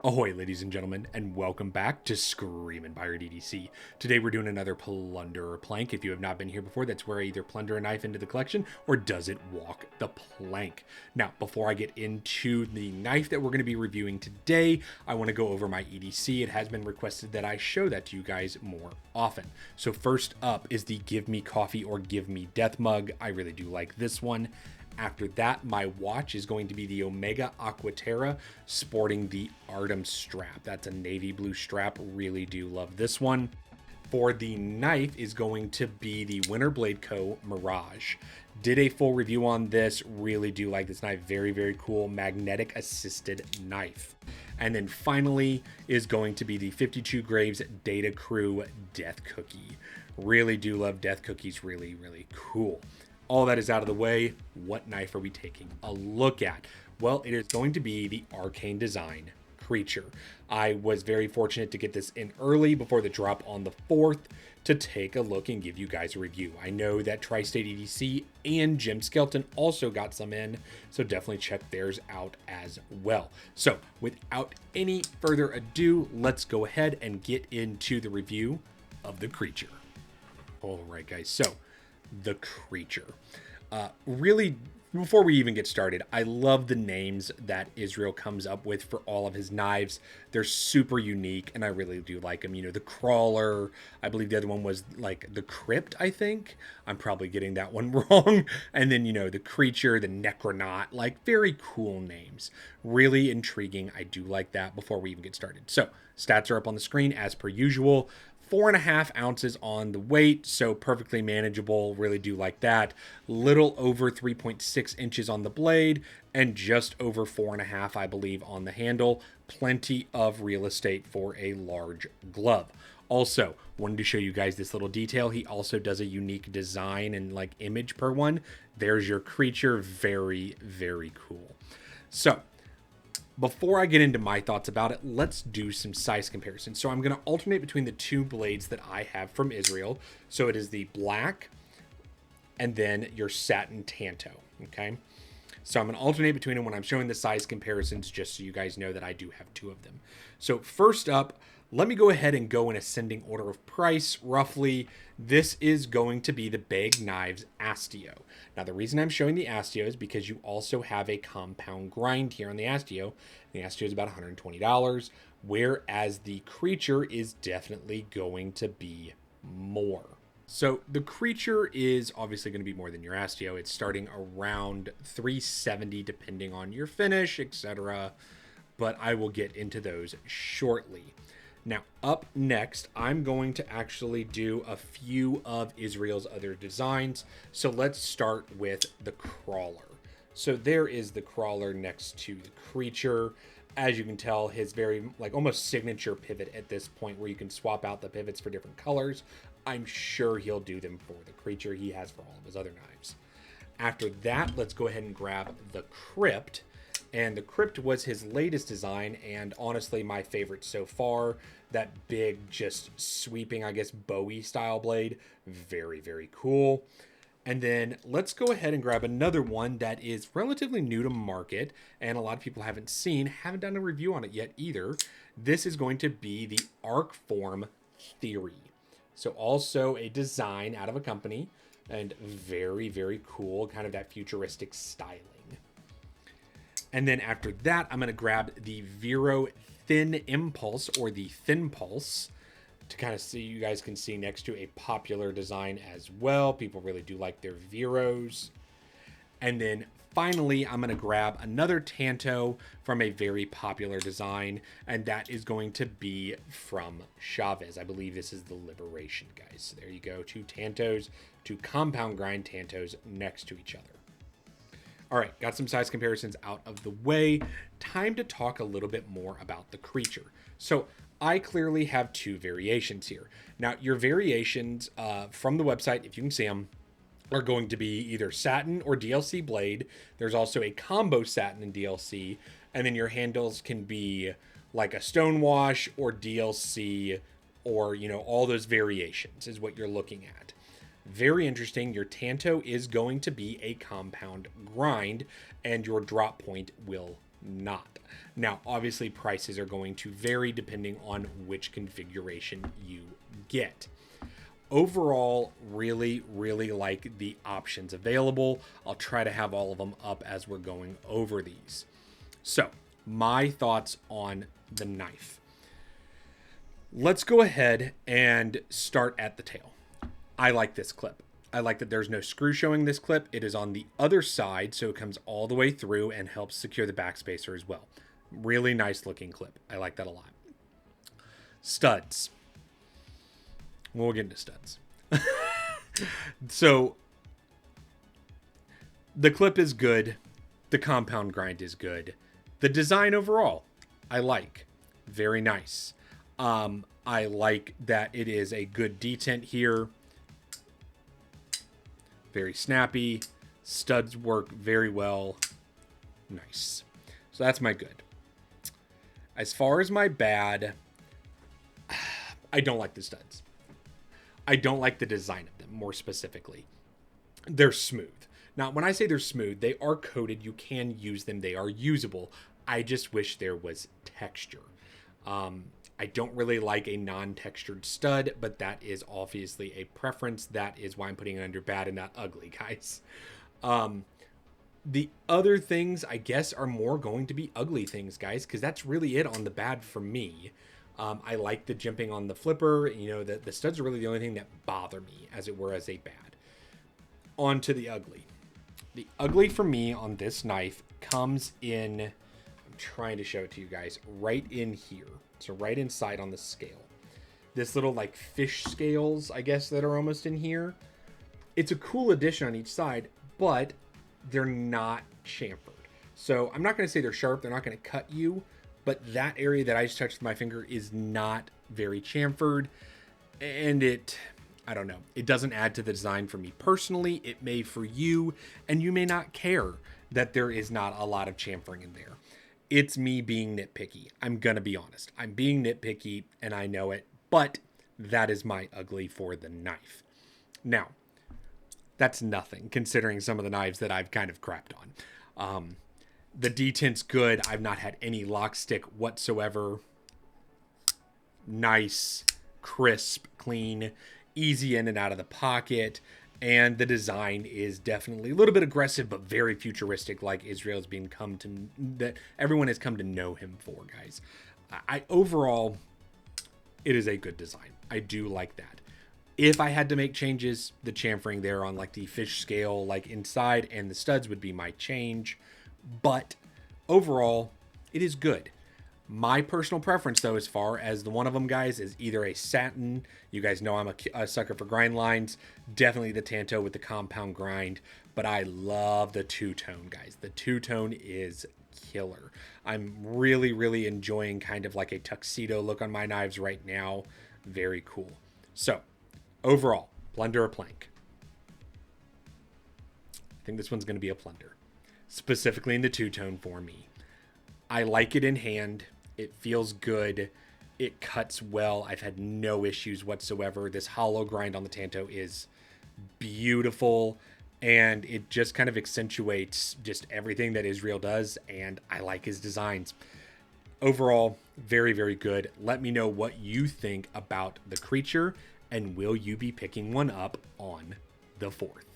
Ahoy, ladies and gentlemen, and welcome back to Screamingpirate EDC. Today we're doing another Plunder plank. If you have not been here before, that's where I either plunder a knife into the collection or does it walk the plank. Now, before I get into the knife that we're going to be reviewing today, I want to go over my EDC. It has been requested that I show that to you guys more often. So first up is the Give Me Coffee or Give Me Death mug. I really do like this one. After that, my watch is going to be the Omega Aquaterra sporting the Artem strap. That's a navy blue strap. Really do love this one. For the knife is going to be the Winter Blade Co. Mirage. Did a full review on this. Really do like this knife. Very, very cool magnetic assisted knife. And then finally is going to be the 52 Graves Data Crew Death Cookie. Really do love Death Cookies. Really, really cool. All that is out of the way. What knife are we taking a look at? Well, it is going to be the Arcane Design Creature. I was very fortunate to get this in early before the drop on the 4th to take a look and give you guys a review. I know that Tri-State EDC and Jim Skelton also got some in, so definitely check theirs out as well. So without any further ado, let's go ahead and get into the review of the creature. All right, guys, so the creature. Really, before we even get started, I love the names that Isreal comes up with for all of his knives. They're super unique, and I really do like them. You know, the Crawler, I believe the other one was like the Crypt, I think. I'm probably getting that one wrong. And then, you know, the Creature, the Necronaut, like very cool names. Really intriguing. I do like that before we even get started. So, stats are up on the screen as per usual. 4.5 ounces on the weight, so perfectly manageable. Really do like that. Little over 3.6 inches on the blade and just over 4.5, I believe, on the handle. Plenty of real estate for a large glove. Also, wanted to show you guys this little detail. He also does a unique design and like image per one. There's your creature. Very, very cool. So, before I get into my thoughts about it, let's do some size comparisons. So I'm going to alternate between the two blades that I have from Isreal. So it is the black and then your satin tanto, okay? So I'm going to alternate between them when I'm showing the size comparisons, just so you guys know that I do have two of them. So first up, let me go ahead and go in ascending order of price, roughly. This is going to be the Bag Knives Astio. Now, the reason I'm showing the Astio is because you also have a compound grind here on the Astio. The Astio is about $120, whereas the Creature is definitely going to be more. So the Creature is obviously going to be more than your Astio. It's starting around $370 depending on your finish, etc. But I will get into those shortly. Now, up next, I'm going to actually do a few of Isreal's other designs. So let's start with the Crawler. So there is the Crawler next to the Creature. As you can tell, his very, like, almost signature pivot at this point where you can swap out the pivots for different colors. I'm sure he'll do them for the Creature. He has for all of his other knives. After that, let's go ahead and grab the Crypt. And the Crypt was his latest design, and honestly, my favorite so far. That big, just sweeping, I guess, Bowie style blade. Very, very cool. And then let's go ahead and grab another one that is relatively new to market, and a lot of people haven't done a review on it yet either. This is going to be the Arcform Theory. So also a design out of a company, and very, very cool, kind of that futuristic styling. And then after that, I'm going to grab the Vero Thin Impulse, or the Thin Pulse, to kind of see, you guys can see next to a popular design as well. People really do like their Veros. And then finally, I'm going to grab another Tanto from a very popular design, and that is going to be from Chavez. I believe this is the Liberation, guys. So there you go, two Tantos, two compound grind Tantos next to each other. All right, got some size comparisons out of the way. Time to talk a little bit more about the Creature. So I clearly have two variations here. Now, your variations from the website, if you can see them, are going to be either satin or DLC blade. There's also a combo satin and DLC. And then your handles can be like a stonewash or DLC, or, you know, all those variations is what you're looking at. Very interesting. Your Tanto is going to be a compound grind, and your drop point will not. Now, obviously, prices are going to vary depending on which configuration you get. Overall, really, really like the options available. I'll try to have all of them up as we're going over these. So, my thoughts on the knife. Let's go ahead and start at the tail. I like this clip. I like that there's no screw showing this clip. It is on the other side, so it comes all the way through and helps secure the backspacer as well. Really nice looking clip. I like that a lot. Studs. We'll get into studs. So, the clip is good. The compound grind is good. The design overall, I like. Very nice. I like that it is a good detent here. Very snappy. Studs work very well. Nice. So that's my good. As far as my bad, I don't like the studs. I don't like the design of them, more specifically. They're smooth. Now, when I say they're smooth, they are coated. You can use them. They are usable. I just wish there was texture. I don't really like a non-textured stud, but that is obviously a preference. That is why I'm putting it under bad and not ugly, guys. The other things, I guess, are more going to be ugly things, guys, because that's really it on the bad for me. I like the jimping on the flipper. You know, the studs are really the only thing that bother me, as it were, as a bad. On to the ugly. The ugly for me on this knife comes in, I'm trying to show it to you guys, right in here. So right inside on the scale. This little like fish scales, I guess, that are almost in here. It's a cool addition on each side, but they're not chamfered. So I'm not going to say they're sharp. They're not going to cut you. But that area that I just touched with my finger is not very chamfered. And I don't know. It doesn't add to the design for me personally. It may for you. And you may not care that there is not a lot of chamfering in there. It's me being nitpicky. I'm going to be honest. I'm being nitpicky and I know it. But that is my ugly for the knife. Now, that's nothing considering some of the knives that I've kind of crapped on. The detent's good. I've not had any lock stick whatsoever. Nice, crisp, clean, easy in and out of the pocket. And the design is definitely a little bit aggressive, but very futuristic, like Isreal's that everyone has come to know him for, guys. Overall, it is a good design. I do like that. If I had to make changes, the chamfering there on like the fish scale, like inside, and the studs would be my change. But overall, it is good. My personal preference, though, as far as the one of them, guys, is either a satin. You guys know I'm a sucker for grind lines. Definitely the Tanto with the compound grind. But I love the two-tone, guys. The two-tone is killer. I'm really, really enjoying kind of like a tuxedo look on my knives right now. Very cool. So, overall, plunder or plank? I think this one's going to be a plunder. Specifically in the two-tone for me. I like it in hand. It feels good. It cuts well. I've had no issues whatsoever. This hollow grind on the Tanto is beautiful. And it just kind of accentuates just everything that Isreal does. And I like his designs. Overall, very, very good. Let me know what you think about the creature. And will you be picking one up on the 4th?